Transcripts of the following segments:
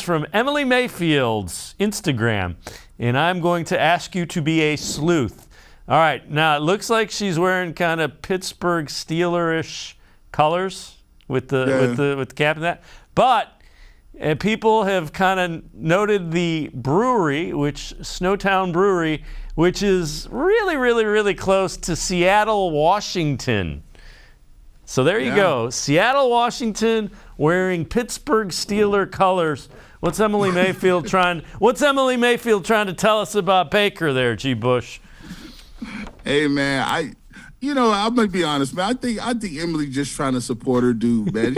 From Emily Mayfield's Instagram, and I'm going to ask you to be a sleuth. All right, now it looks like she's wearing kind of Pittsburgh Steelers-ish colors with the cap and that, but people have kind of noted the brewery, Snowtown Brewery, which is really, really, really close to Seattle, Washington. So there you go, Seattle, Washington, wearing Pittsburgh Steeler colors. What's Emily Mayfield trying to tell us about Baker there, G. Bush? Hey man, I'm gonna be honest, man. I think Emily just trying to support her dude, man.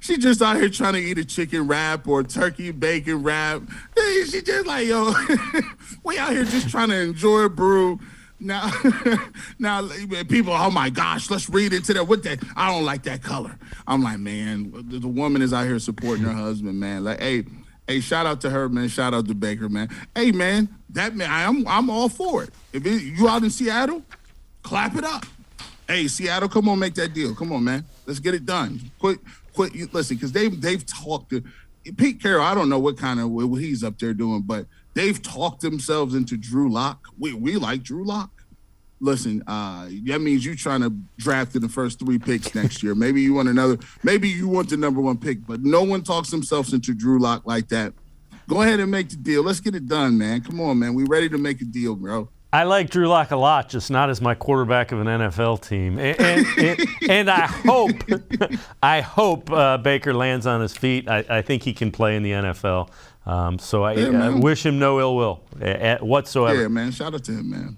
She just out here trying to eat a chicken wrap or a turkey bacon wrap. She just like, yo, we out here just trying to enjoy a brew. Now people, oh my gosh, let's read into that. I don't like that color. I'm like, man, the woman is out here supporting her husband, man. Like, hey, shout out to her, man. Shout out to Baker, man. Hey, man, I'm all for it. You out in Seattle, clap it up. Hey, Seattle, come on, make that deal. Come on, man. Let's get it done. Quit. Listen, because they've talked to Pete Carroll. I don't know what he's up there doing, but they've talked themselves into Drew Lock. We like Drew Lock. Listen, that means you trying to draft in the first 3 picks next year. Maybe you want the number 1 pick, but no one talks themselves into Drew Lock like that. Go ahead and make the deal. Let's get it done, man. Come on, man. We ready to make a deal, bro. I like Drew Lock a lot, just not as my quarterback of an NFL team. And I hope Baker lands on his feet. I think he can play in the NFL. So I wish him no ill will whatsoever. Yeah, man. Shout out to him, man.